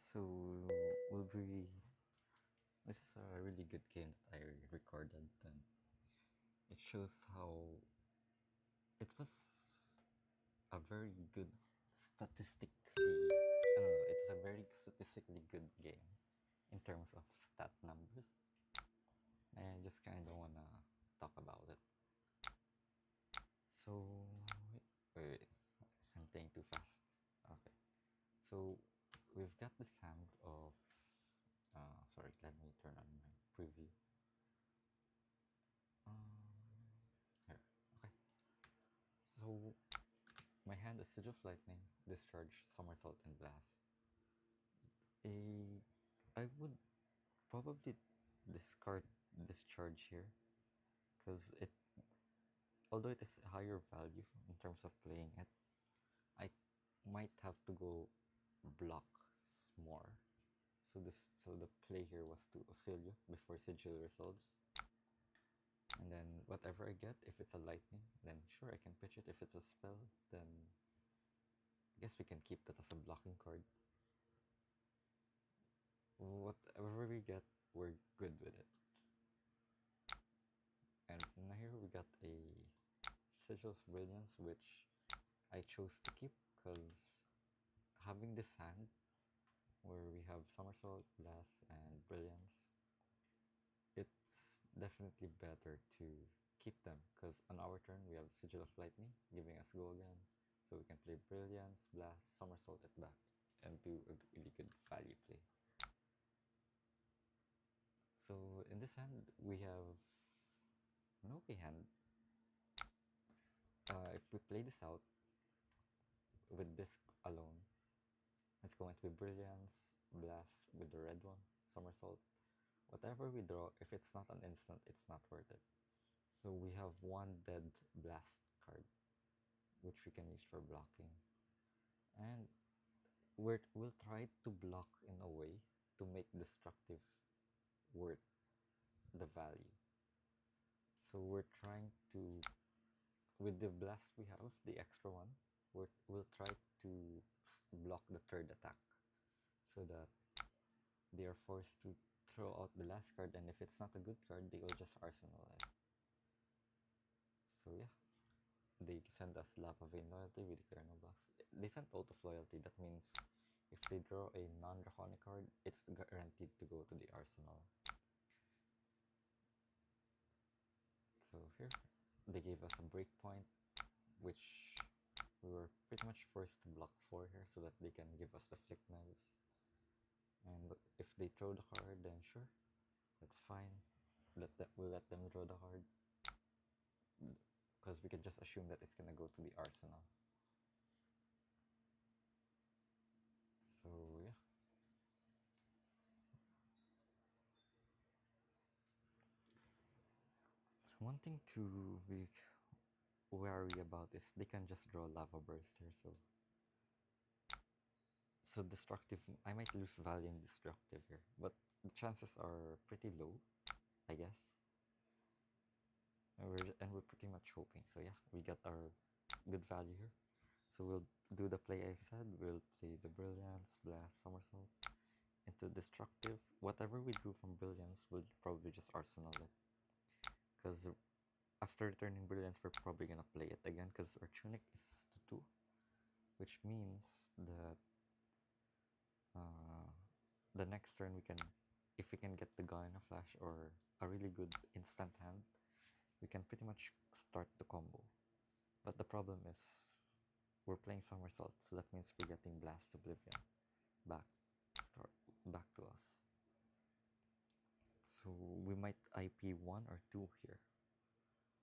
So will be this is a really good game that I recorded, and it shows how it was a very good statistically it's a very statistically good game in terms of stat numbers. And I just kind of wanna talk about it. So wait, I'm playing too fast. Okay, so we've got this hand of sorry, let me turn on my preview. Here. Okay. So my hand is Sigil of Lightning, Discharge, Somersault, and Blast. A I would probably discard Discharge here, because it although it is a higher value in terms of playing it, I might have to go block more. So the play here was to Oscilio before Sigil resolves. And then whatever I get, if it's a lightning, then sure I can pitch it. If it's a spell, then I guess we can keep that as a blocking card. Whatever we get, we're good with it. And now here we got a Sigil of Brilliance, which I chose to keep because having this hand where we have Somersault, Blast, and Brilliance, it's definitely better to keep them because on our turn we have Sigil of Lightning giving us go again, so we can play Brilliance, Blast, Somersault at back and do a really good value play. So in this hand we have no way hand. If we play this out with this alone, it's going to be Brilliance, Blast with the red one, Somersault. Whatever we draw, if it's not an instant, it's not worth it. So we have one dead Blast card, which we can use for blocking. And we'll try to block in a way to make destructive worth the value. So we're trying to, with the Blast we have, the extra one, we'll try to block the third attack so that they are forced to throw out the last card, and if it's not a good card, they will just arsenal it. So yeah, they send us Lap of Vain Loyalty with Eternal Blast. They sent Oath of Loyalty. That means if they draw a non-draconic card, it's guaranteed to go to the arsenal. So here, they gave us a breakpoint, which we were pretty much forced to block for here so that they can give us the Flick Knives. And if they throw the card, then sure, that's fine. We'll let them draw the card, because we can just assume that it's gonna go to the arsenal. So yeah. One thing to be wary about is they can just draw Lava Burst here, so destructive. I might lose value in destructive here, but the chances are pretty low, I guess. And we're pretty much hoping. So yeah, we got our good value here. So we'll do the play I said. We'll play the Brilliance, Blast, Somersault into destructive. Whatever we drew from Brilliance, we'll probably just arsenal it. Because after returning Brilliance, we're probably gonna play it again because our Tunic is 2, which means that the next turn we can, if we can get the Gun in a Flash or a really good instant hand, we can pretty much start the combo. But the problem is we're playing Somersault, so that means we're getting Blast Oblivion back, back to us. So we might IP 1 or 2 here,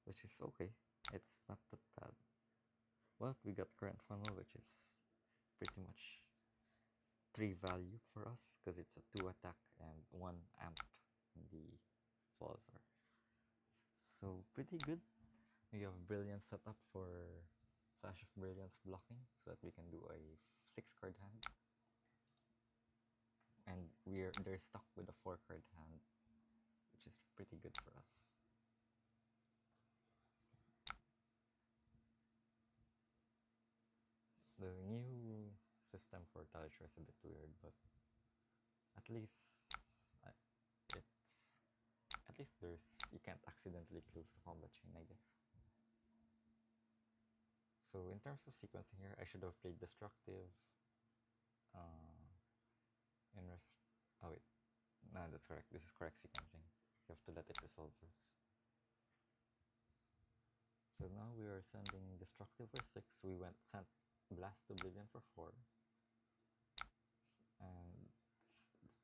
which is okay. It's not that bad. Well, we got Current Funnel, which is pretty much 3 value for us because it's a 2 attack and 1 amp in the Falzar. So pretty good. We have Brilliance set up for Flash of Brilliance blocking so that we can do a 6 card hand. And they're stuck with a 4 card hand, which is pretty good for us. The new system for Talishar is a bit weird, but at least it's at least you can't accidentally close the combat chain, I guess. So in terms of sequencing here, I should have played destructive. Uh, in res- oh wait, no, that's correct. This is correct sequencing. You have to let it resolve first. So now we are sending destructive for 6. We sent blast oblivion for 4, and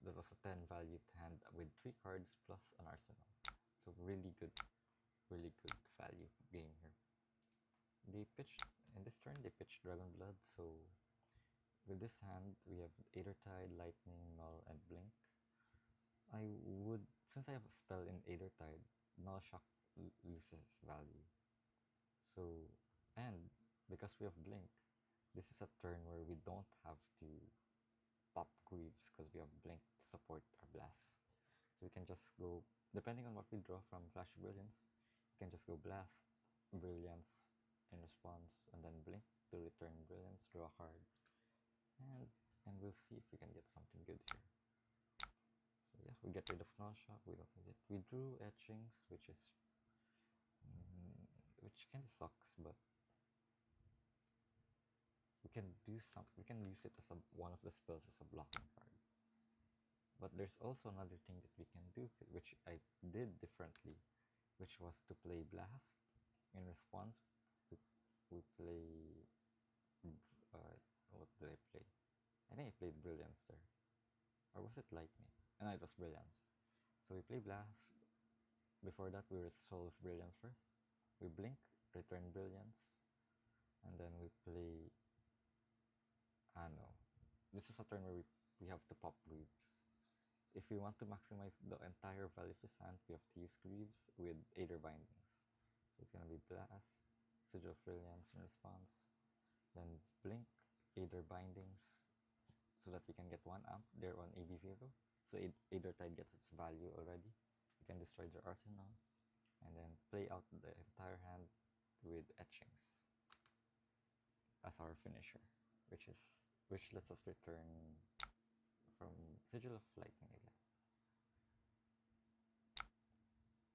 that was a 10 value hand with 3 cards plus an arsenal. So really good value game here. They pitched in this turn. They pitched Dragon Blood. So with this hand, we have Aethertide, Lightning, Null, and Blink. I would, since I have a spell in Aethertide, Null Shock loses value. So, and because we have Blink, this is a turn where we don't have to pop Greaves because we have Blink to support our Blast. So we can just go, depending on what we draw from Flash of Brilliance, you can just go Blast, Brilliance in response, and then Blink to return Brilliance, draw a card, and we'll see if we can get something good here. So yeah, we get rid of Null Shock, we don't need it. We drew Etchings, which kind of sucks, but we can do something. We can use it as one of the spells as a blocking card. But there's also another thing that we can do, which I did differently, which was to play Blast. In response, we play. What did I play? I think I played Brilliance there. Or was it Lightning? No, it was Brilliance. So we play Blast. Before that, we resolve Brilliance first. We blink, return Brilliance, and then we play. No. This is a turn where we have to pop Greaves. So if we want to maximize the entire value of this hand, we have to use Greaves with Aether Bindings. So it's gonna be Blast, Sigil of Brilliance in response, then Blink, Aether Bindings, so that we can get 1 amp there on AB0. So Aethertide gets its value already. We can destroy their arsenal, and then play out the entire hand with Etchings as our finisher, which lets us return from Sigil of Lightning again.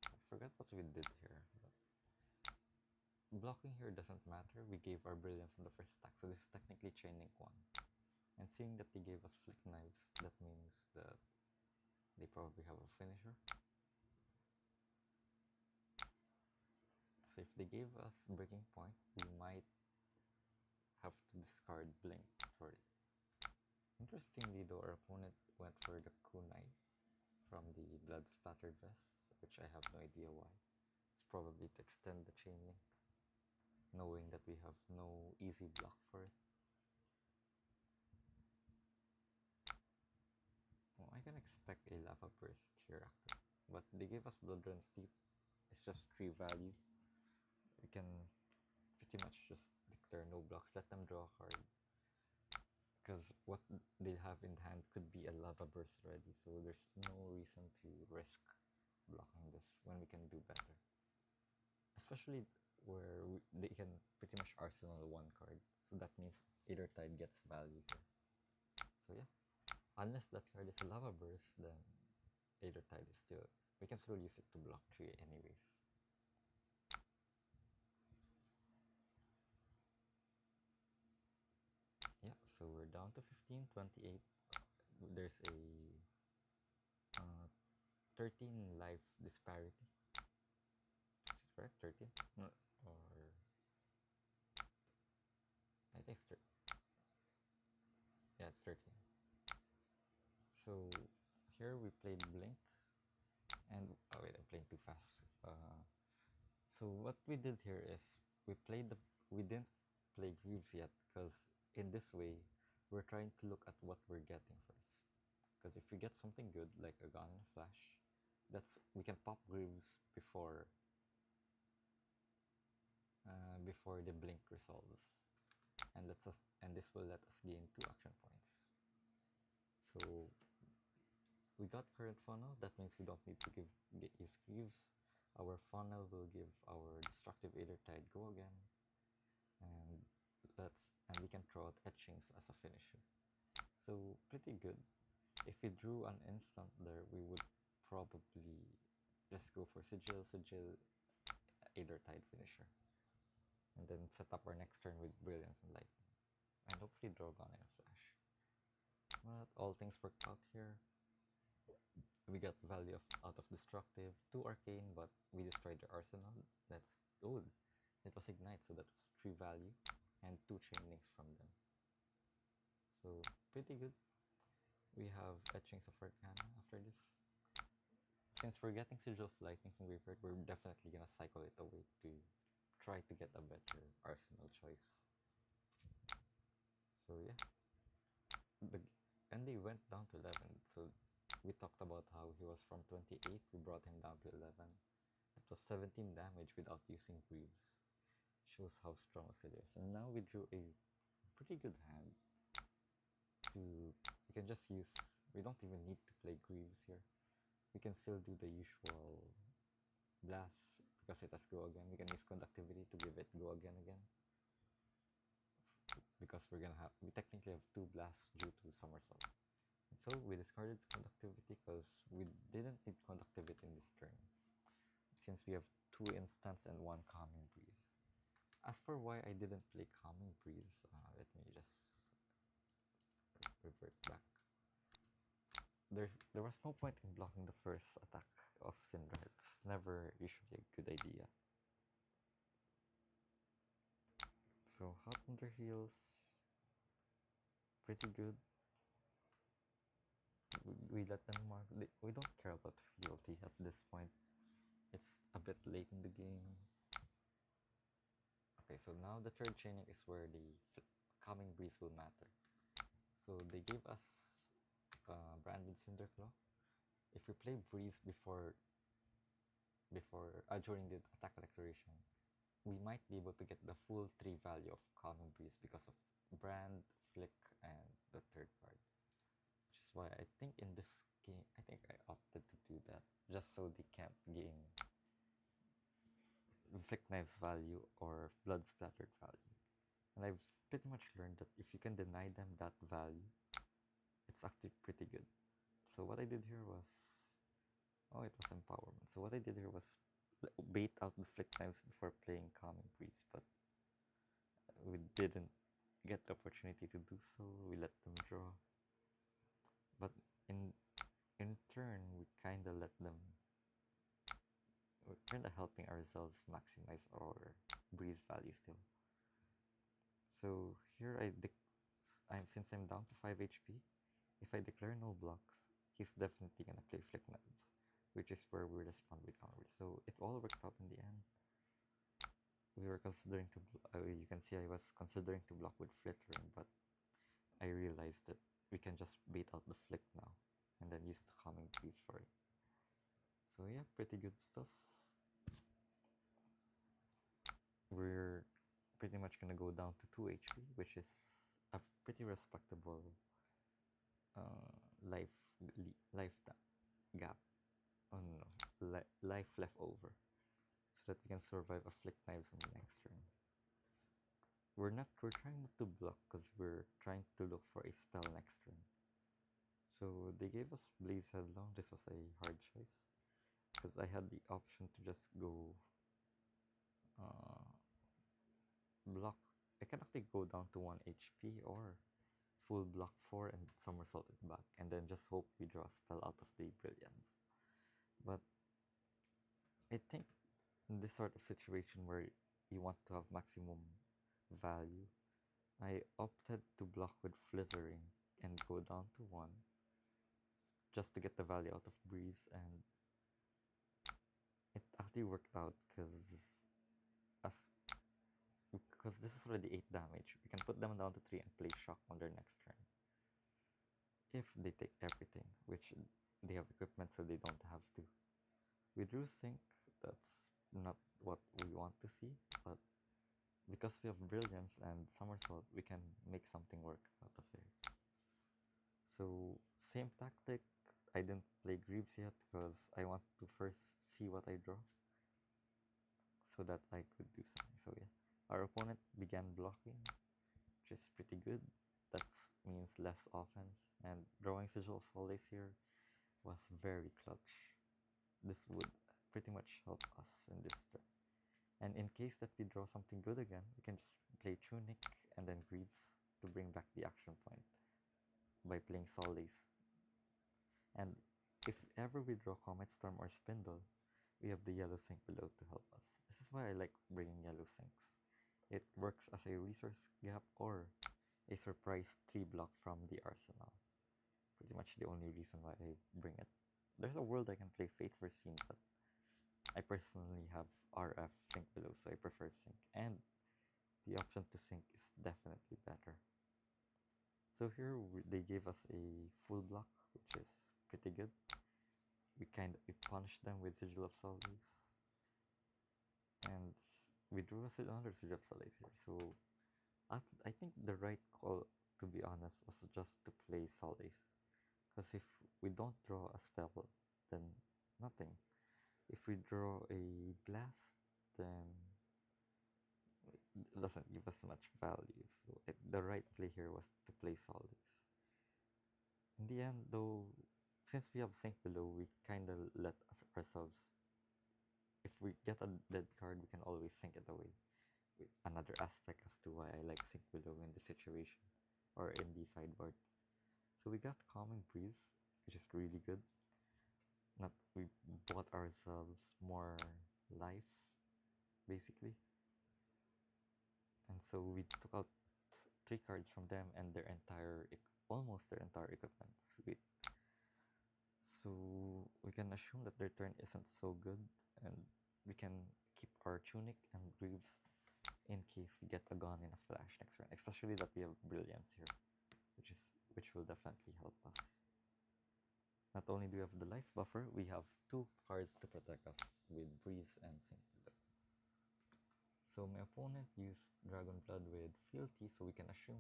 I forgot what we did here. But blocking here doesn't matter. We gave our Brilliance on the first attack, so this is technically Chaining 1. And seeing that they gave us Flick Knives, that means that they probably have a finisher. So if they gave us Breaking Point, we might have to discard Blink for it. Interestingly though, our opponent went for the Kunai from the Blood Splattered Vest, which I have no idea why. It's probably to extend the chain link, knowing that we have no easy block for it. Well, I can expect a Lava Burst here, but they gave us Blood Run Steep. It's just 3 value. We can pretty much just declare no blocks, let them draw a card, because what they'll have in hand could be a Lava Burst already, so there's no reason to risk blocking this when we can do better. Especially where they can pretty much arsenal 1 card, so that means Aethertide gets value here. So yeah, unless that card is a Lava Burst, then Aethertide is we can still use it to block 3 anyways. Yeah, so we're down to 15, 28. There's a 13 life disparity. Is it correct? 13? No, or I think it's 13. Yeah, it's 13. So here we played Blink, and oh wait, I'm playing too fast. So what we did here is we didn't play Greaves yet, because in this way we're trying to look at what we're getting first. Because if we get something good like a Gun and a Flash, we can pop Greaves before the Blink resolves, and this will let us gain 2 action points. So we got current funnel. That means we don't need to use Greaves. Our funnel will give our destructive Aethertide go again, and we can throw out Etchings as a finisher. So pretty good. If we drew an instant there, we would probably just go for Sigil, Sigil, Aider Tide Finisher. And then set up our next turn with Brilliance and Lightning. And hopefully draw Gone in a Flash. But all things worked out here. We got value out of Destructive, 2 Arcane, but we destroyed their arsenal. That's good. It was Ignite, so that was 3 value, and 2 Chain Links from them. So, pretty good. We have Etchings of Arcana after this. Since we're getting Sigil of Lightning from Graveyard, we're definitely gonna cycle it away to try to get a better arsenal choice. So yeah. And they went down to 11, so we talked about how he was from 28, we brought him down to 11. It was 17 damage without using Greaves. Shows how strong Oscilio is. And now we drew a pretty good hand. We can just use, we don't even need to play Greaves here. We can still do the usual Blast because it has Go Again. We can use Conductivity to give it Go Again. Because we technically have 2 blasts due to Somersault. And so we discarded Conductivity because we didn't need Conductivity in this turn, since we have 2 instants and 1 Calming Breeze. As for why I didn't play Calming Breeze, let me just revert back. There was no point in blocking the first attack of Cindra. It's never usually a good idea. So Hot Thunder heals, pretty good. We let them mark. We don't care about fealty at this point. It's a bit late in the game. Okay, so now the third chaining is where the Calming Breeze will matter. So they gave us Branded Cinderclaw. If we play Breeze during the attack declaration, we might be able to get the full 3 value of Calming Breeze because of Brand, Flick, and the third card. Which is why I think in this game, I opted to do that just so they can't gain Flick Knife's value or Blood Splattered value. And I've pretty much learned that if you can deny them that value, it's actually pretty good. So what I did here was, it was Empowerment. So what I did here was bait out the Flick Knives before playing Calming Breeze, but we didn't get the opportunity to do so. We let them draw. But in turn, we kinda let them. We're kinda helping ourselves maximize our Breeze value still. So here since I'm down to 5 HP, if I declare no blocks, he's definitely gonna play Flick Knives, which is where we respond with counter. So it all worked out in the end. We were considering to, you can see I was considering to block with Flittering, but I realized that we can just bait out the Flick now, and then use the Calming Breeze for it. So yeah, pretty good stuff. We're pretty much gonna go down to 2 HP, which is a pretty respectable life gap. Oh no, life left over, so that we can survive a Flick Knives on the next turn. We're trying not to block because we're trying to look for a spell next turn. So they gave us Blaze Headlong. This was a hard choice because I had the option to just go block. I can actually go down to 1 HP or full block 4 and somersault it back, and then just hope we draw a spell out of the Brilliance. But I think in this sort of situation where you want to have maximum value, I opted to block with Flittering and go down to 1 just to get the value out of Breeze, and it actually worked out because this is already 8 damage. We can put them down to 3 and play Shock on their next turn. If they take everything, which they have equipment so they don't have to. We do think that's not what we want to see, but because we have Brilliance and Somersault, we can make something work out of there. So, same tactic. I didn't play Greaves yet because I want to first see what I draw so that I could do something. So yeah, our opponent began blocking, which is pretty good. that means less offense, and drawing Sigil of Solace here was very clutch. This would pretty much help us in this turn. And in case that we draw something good again, we can just play Tunic and then Greaves to bring back the action point by playing Solace. And if ever we draw Comet Storm or Spindle, we have the yellow sink below to help us. This is why I like bringing yellow sinks. It works as a resource gap or a surprise 3 block from the arsenal. Pretty much the only reason why I bring it. There's a world I can play Fate for Scene, but I personally have RF sync below, so I prefer sync. And the option to sync is definitely better. So here they gave us a full block, which is pretty good. We punished them with Sigil of Solace, and we drew another Sigil of Solace here. So I think the right call, to be honest, was just to play Solace, because if we don't draw a spell, then nothing. If we draw a blast, then it doesn't give us much value. So the right play here was to play Solace. In the end, though, since we have Sync below, we kind of let ourselves. If we get a dead card, we can always sync it away. Another aspect as to why I like Sync below in this situation or in the sideboard. So we got Calming Breeze, which is really good. We bought ourselves more life, basically. And so we took out 3 cards from them and almost their entire equipment. Sweet. So we can assume that their turn isn't so good, and we can keep our Tunic and Greaves in case we get a Gone in a Flash next turn. Especially that we have Brilliance here, which will definitely help us. Not only do we have the life buffer, we have 2 cards to protect us with Breeze and Sync. So my opponent used Dragon Blood with Fealty, so we can assume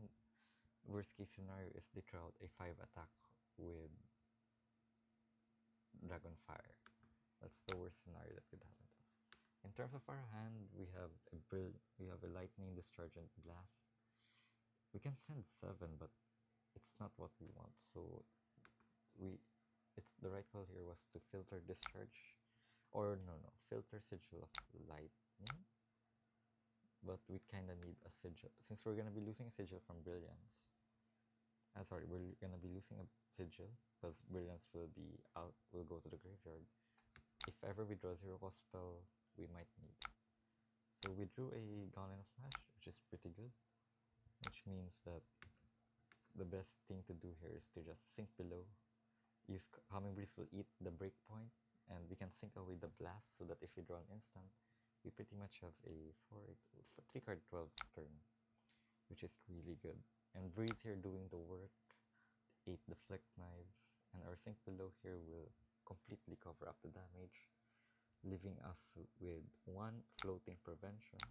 worst case scenario is they throw out a 5 attack with Dragon Fire. That's the worst scenario that could happen to us. In terms of our hand, we have a Lightning Discharge and Blast. We can send 7, but it's not what we want. So it's the right call here was to filter Discharge, or no, filter Sigil of Lightning. But we kind of need a Sigil since we're gonna be losing a Sigil from Brilliance. We're gonna be losing a Sigil because Brilliance will go to the graveyard. If ever we draw 0-cost spell, we might need. So we drew a Gone in a Flash, which is pretty good, which means that the best thing to do here is to just Sync below. Use Calming Breeze will eat the breakpoint, and we can sync away the blast so that if we draw an instant, we pretty much have a 3-card 12 turn, which is really good. And Breeze here doing the work, 8 Deflect Knives, and our Sync below here will completely cover up the damage, leaving us with 1 Floating Prevention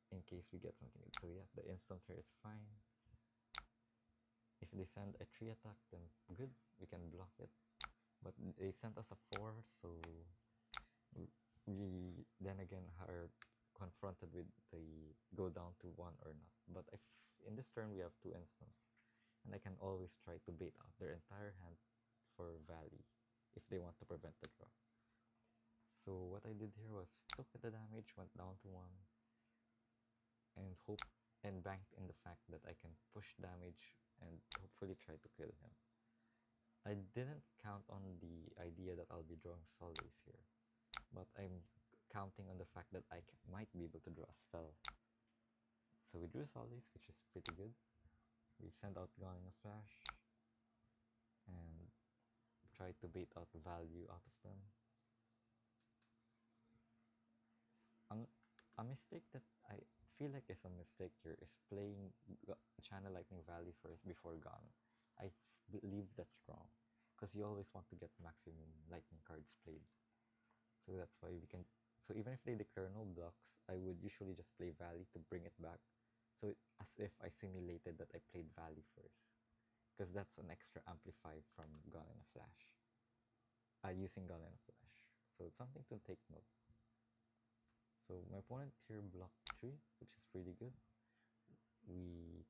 in case we get something. So yeah, the instant here is fine. If they send a 3 attack, then good, we can block it. But they sent us a 4, so we then again are confronted with the go down to 1 or not. But if in this turn we have 2 instants, and I can always try to bait out their entire hand for Valley if they want to prevent the draw. So what I did here was took the damage, went down to 1, and banked in the fact that I can push damage and hopefully try to kill him. I didn't count on the idea that I'll be drawing Solace here, but I'm counting on the fact that I might be able to draw a spell. So we drew Solace, which is pretty good. We sent out Gone in a Flash and tried to bait out value out of them. A mistake that I feel like is a mistake here is playing Channel Lightning Valley first before Gone. I believe that's wrong, because you always want to get maximum lightning cards played. So that's why we can. So even if they declare no blocks, I would usually just play Valley to bring it back. So as if I simulated that I played Valley first, because that's an extra amplify from Gone in a Flash. Using Gone in a Flash. So it's something to take note. So my opponent here blocked 3, which is really good. we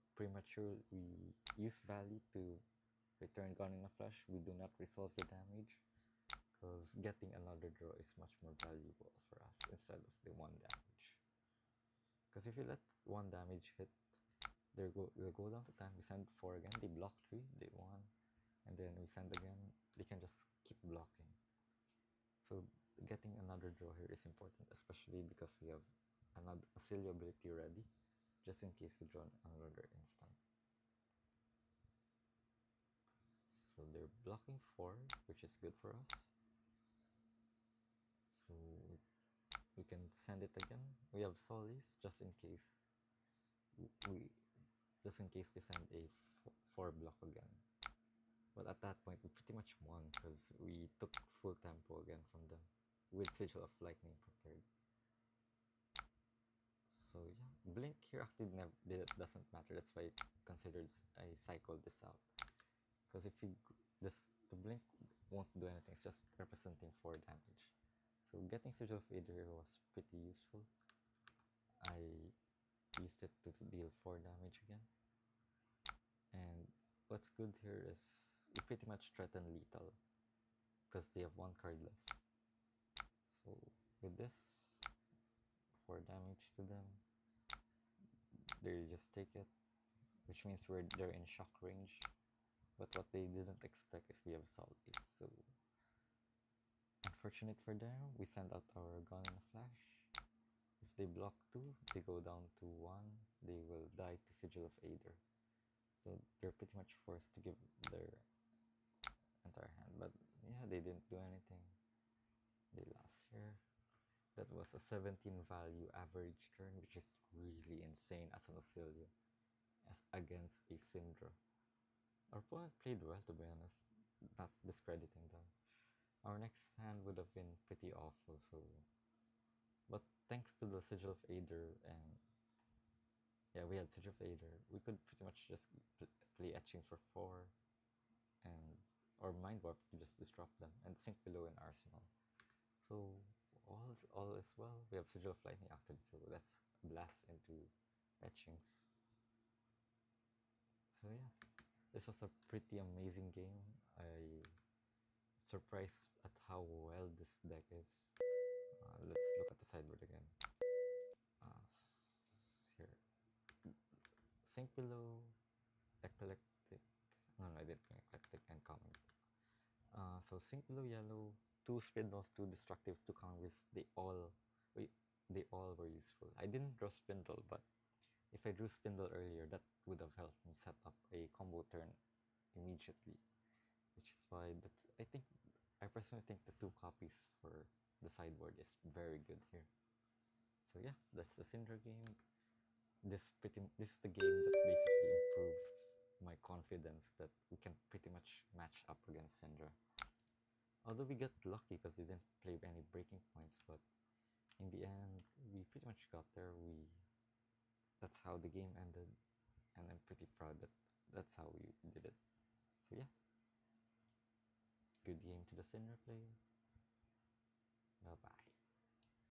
use Valley to return Gun in a Flash. We do not resolve the damage because getting another draw is much more valuable for us instead of the one damage. Because if you let one damage hit, they'll go down to time. We send 4 again. They block 3. They 1, and then we send again. They can just keep blocking. So getting another draw here is important, especially because we have another Oscilio ability ready, just in case we draw another instant. So they're blocking 4, which is good for us. So we can send it again. We have Solis just in case they send a 4 block again. But at that point we pretty much won because we took full tempo again from them with Sigil of Lightning prepared. So yeah, Blink here actually doesn't matter. That's why I cycled this out. Because if the Blink won't do anything. It's just representing 4 damage. So getting Sigil of Aether here was pretty useful. I used it to deal 4 damage again. And what's good here is we pretty much threaten lethal because they have 1 card left. So with this, 4 damage to them, they just take it, which means they're in shock range. But what they didn't expect is we have Salties. So unfortunate for them, we send out our Gun in a Flash. If they block 2, they go down to 1. They will die to Sigil of Aether. So they're pretty much forced to give their entire hand. But yeah, they didn't do anything. They lost here. That was a 17 value average turn, which is really insane as an Oscilio against a Cindra. Our opponent played well, to be honest, not discrediting them. Our next hand would have been pretty awful, so. But thanks to the Sigil of Aether and. Yeah, we had Sigil of Aether, we could pretty much just play Etchings for 4 and. Or Mind Warp to just disrupt them and sink below in Arsenal. So all is well. We have Sigil of Lightning active, so let's blast into Etchings. So yeah, this was a pretty amazing game. I surprised at how well this deck is. Let's look at the sideboard again. Here, sink below, eclectic. No, I didn't bring eclectic and common. So sink below yellow, 2 spindles, 2 destructives, 2 conquests. They all were useful. I didn't draw spindle, but if I drew spindle earlier, that would have helped me set up a combo turn immediately. Which is why I personally think the 2 copies for the sideboard is very good here. So yeah, that's the Cindra game. This is the game that basically improves my confidence that we can pretty much match up against Cindra. Although we got lucky because we didn't play any breaking points, but in the end, we pretty much got there. That's how the game ended, and I'm pretty proud that that's how we did it. So yeah, good game to the Cindra player. Bye bye.